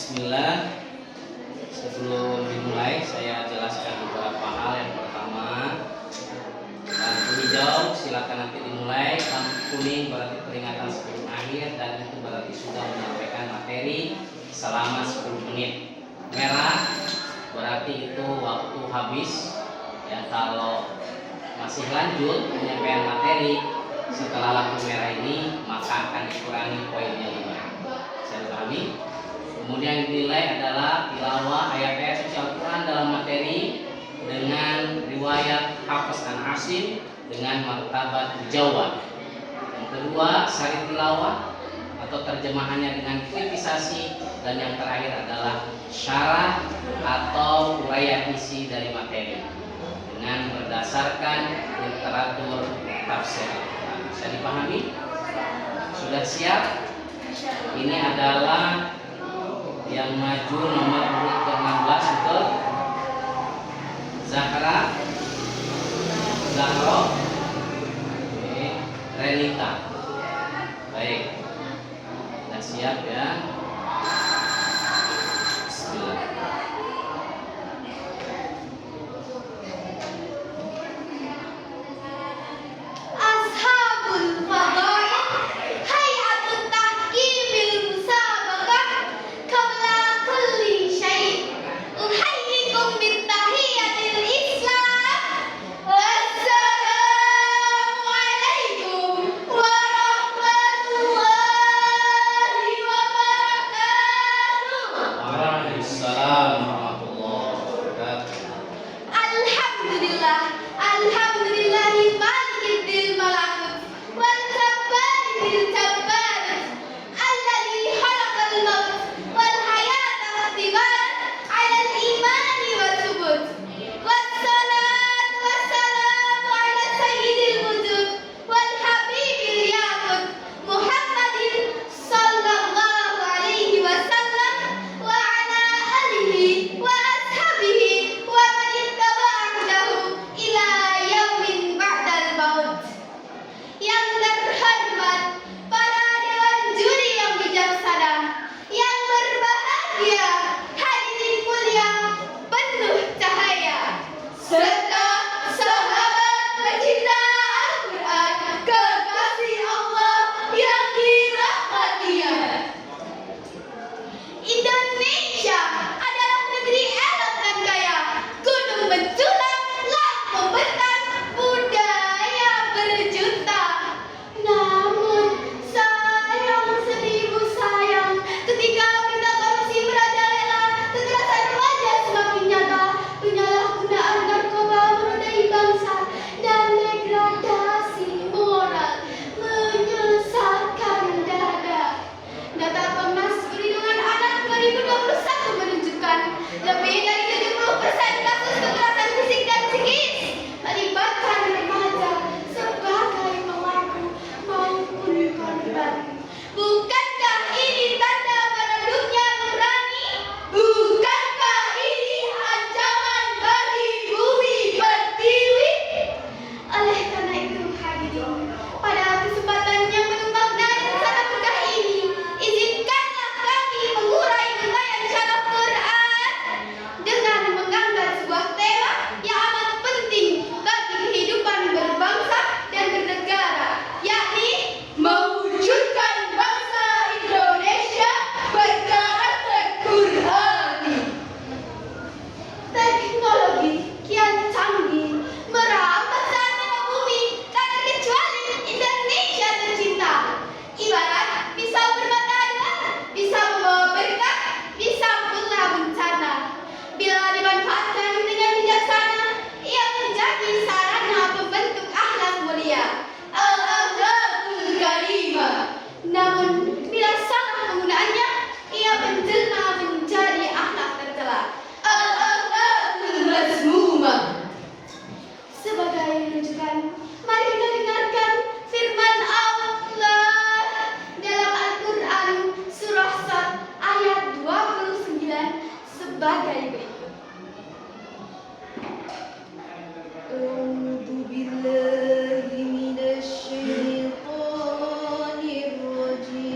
Bismillah. Sebelum dimulai saya jelaskan beberapa hal. Yang pertama, lampu hijau silakan nanti dimulai. Lampu kuning berarti peringatan sebelum akhir, dan itu berarti sudah menyampaikan materi selama 10 menit. Merah berarti itu waktu habis. Ya, kalau masih lanjut penyampaian materi setelah lampu merah ini, maka akan dikurangi poinnya 5. Saya pahami. Kemudian dinilai adalah tilawah ayat-ayat suci Al-Quran dalam materi dengan riwayat Hafiz an Asim dengan martabat Jawa. Yang kedua, sari tilawah atau terjemahannya dengan kritisasi, dan yang terakhir adalah syarah atau uraian isi dari materi dengan berdasarkan literatur tafsir Al-Quran. Bisa dipahami? Sudah siap? Ini adalah yang maju nomor urut ke-16, betul? Zahra, Zahro, Renita. Baik, sudah siap ya? Bismillah. Ashabul Fadail Hay'atut Tahkimil Musabaqah qabla kulli syai'. Uhayyikum bittahiyyatil Islam. Assalamu alaikum warahmatullahi wabarakatuh. Waalaikumsalam warahmatullahi wabarakatuh. Alhamdulillah, alhamdulillahi malikil malakut wal jabbaril jabbarat alladzi khalaqal maut wal hayata ikhtibaran 'alal imani was subut. Wassalatu wassalamu ala sayyidil wujud wal habibil yaqut Muhammadin sallallahu alaihi wasallam wa ala alihi wa ashabihi wa man ittaba'ahu ila yaumin ba'dal maut. Yang terhormat para dewan juri yang bijaksana, yang berbahagia hadirin mulia penuh cahaya, serta sahabat pecinta Al-Quran, kekasih Allah yang dirahmatinya. Indonesia adalah negeri elok dan kaya, gunung menculang, laut membentang, budaya berjuta. Namun sayang seribu sayang, ketika kita korupsi merajalela, kekerasan remaja semakin nyata, penyalahgunaan narkoba menodai bangsa, dan degradasi moral menyesatkan dada. Data Komnas Perlindungan Anak 2021 menunjukkan lebih dari 70% kasus kekerasan fisik dan psikis melibatkan remaja sebagai pelaku maupun korban. Bukankah ini tanda meredupnya nurani? Bukankah ini ancaman bagi bumi pertiwi? Oleh karena itu hadirin, pada kesempatan yang bermakna dan sangat berkah ini, izinkanlah kami mengurai uraian syarah Quran dengan mengangkat sebuah tema yang amat penting bagi kehidupan berbangsa dan bernegara, yakni mewujudkan bangsa Indonesia berkarakter Qurani. Teknologi kian canggih merambat saat lima bumi, tak terkecuali Indonesia tercinta. Ibarat pisau bermata dua, bisa membawa berkah, bisa pula bencana. Bila dimanfaatkan dengan bijaksana, ia menjadi sarana pembentuk akhlak mulia, al-akhlakul karimah. Namun bila salah penggunaannya, ia menjelma menjadi akhlak tercela, al-akhlakul mazmumah. Sebagai rujukan, mari kita dengarkan firman Allah dalam Al-Quran surah Sad ayat 29 sebagai berikut. A'udzu billahi minasy syaithanir rajim.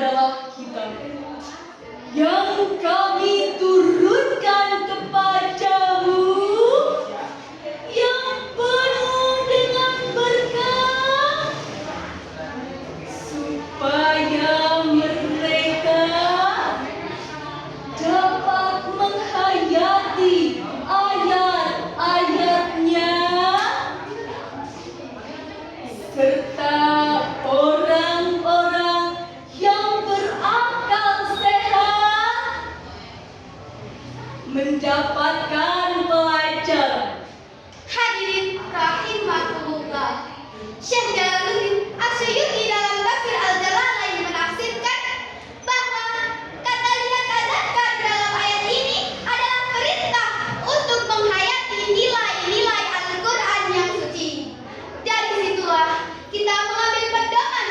adalah kitab yang kami turunkan kepadamu, yang penuh dengan berkah, supaya mereka dapat menghayati ayat-ayatnya, serta orang-orang yang berakal sehat mendapatkan pelajaran. Hadirin rahimakumullah. Syekh Jalaluddin Asyuyuti dalam tafsir Al-Jalalain menafsirkan bahwa kata liyatadzakar dalam ayat ini adalah perintah untuk menghayati nilai-nilai Al-Quran yang suci. Dari situlah kita mengambil pedoman,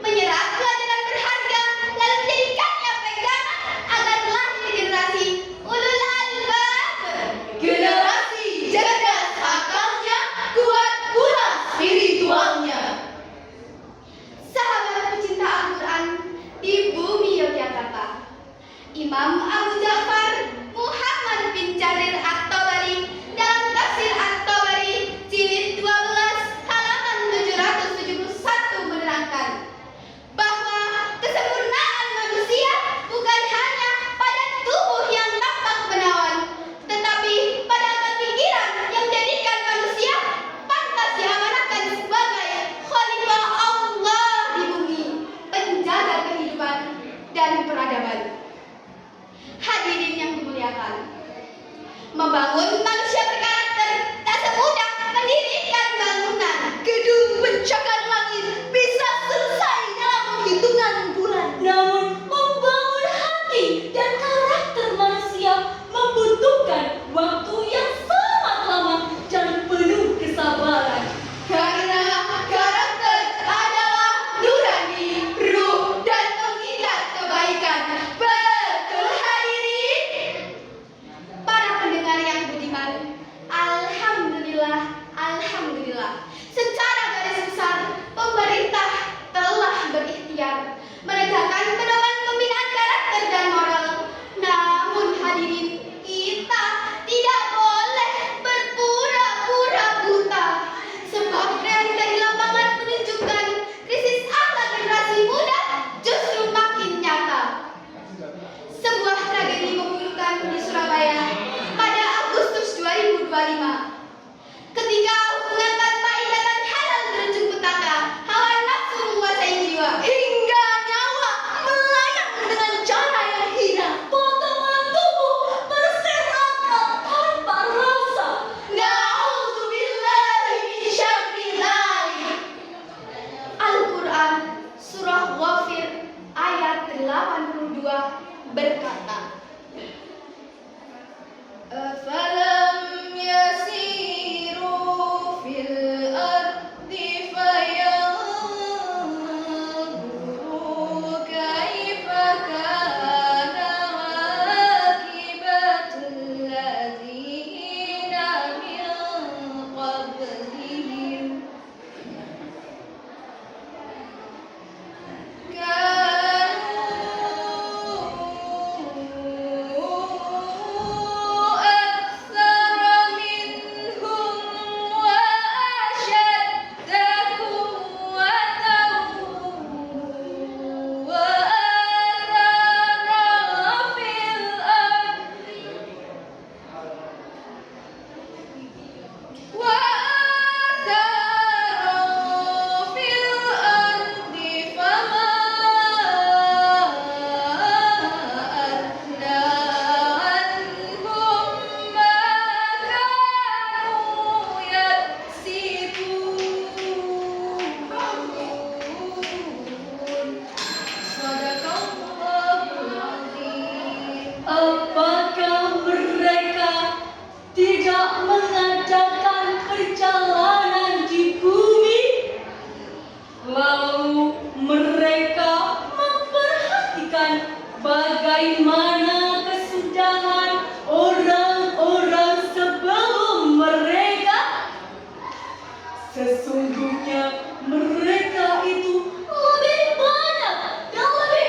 menyerap pelajaran berharga, lalu menjadikannya pegangan agar lahir generasi ulul albab, generasi cerdas akalnya, kuat pula spiritualnya. Sahabat pecinta Al-Quran di bumi Yogyakarta, Imam Abu Ja'far Muhammad bin Jarir At-Tabari dalam tafsir At-Tabari jilid 12 halaman 771 menerangkan bahwa kesempurnaan manusia bukan hanya pada tubuh yang tampak menawan, tetapi pada pikiran yang menjadikan manusia pantas diamanahkan sebagai khalifah Allah di bumi, penjaga kehidupan dan peradaban. Hadirin yang dimuliakan, membangun manusia berkarakter tak semudah mendirikan bangunan. Gedung pencakar langit bisa selesai dalam hitungan bulan. Namun membangun hati dan karakter manusia membutuhkan waktu yang sangat lama dan penuh kesabaran. Karena karakter adalah nurani, ruh dan pengingat kebaikan. Betul hadirin. Para pendengar yang budiman, alhamdulillah, alhamdulillah. Secara garis besar, pemerintah telah berikhtiar menegakkan pedoman pembinaan karakter dan moral. Namun hadirin, kita tidak boleh berpura-pura buta, sebab realita di lapangan menunjukkan krisis akhlak generasi muda justru makin nyata. Sebuah tragedi memilukan di Surabaya pada Agustus 2025. Ketika hubungan tanpa ikatan halal berujung petaka, hawa nafsu menguasai jiwa hingga nyawa melayang dengan cara yang hina. Potongan tubuh berserakan tanpa rasa. Na'udzubillahi min syarri dzalik. Al-Quran Surah Ghafir ayat 82 berkata, Afalam yasiru fil ardi fayanzuru kaifa kana akibatul ladzina min qablihim Sesungguhnya mereka itu lebih banyak dan lebih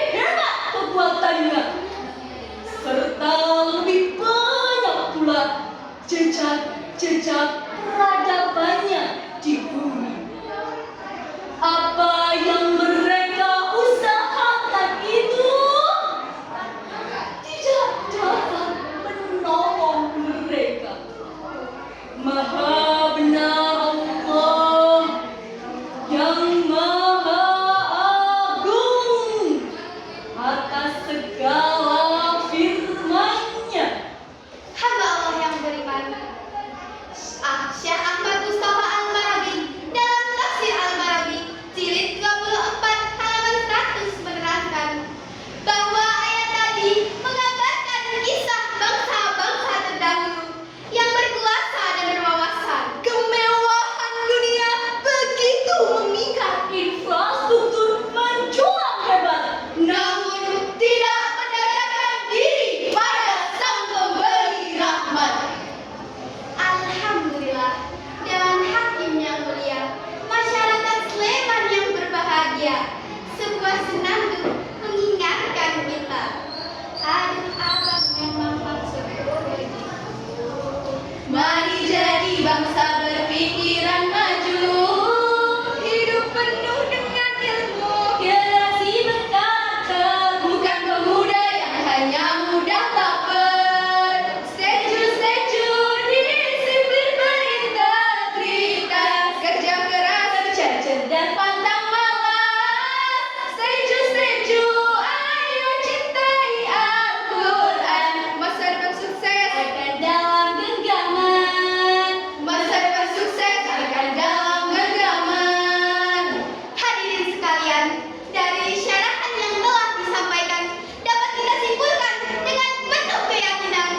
cerdas, pantang malas, setuju, ayo cintai Al-Quran. Masa depan sukses, akan dalam genggaman. masa depan sukses akan dalam genggaman. Hadirin sekalian, dari syarahan yang telah disampaikan dapat kita simpulkan dengan penuh keyakinan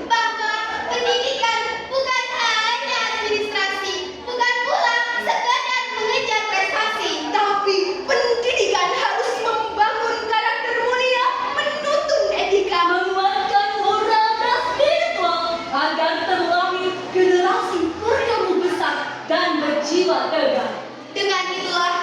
bahwa pendidikan bukan hanya administrasi, bukan pula sekadar mengejar prestasi. Tapi pendidikan harus membangun karakter mulia, menuntun etika. Menguatkan moral dan spiritual agar terlahir generasi berilmu besar dan berjiwa tegar. Dengan itulah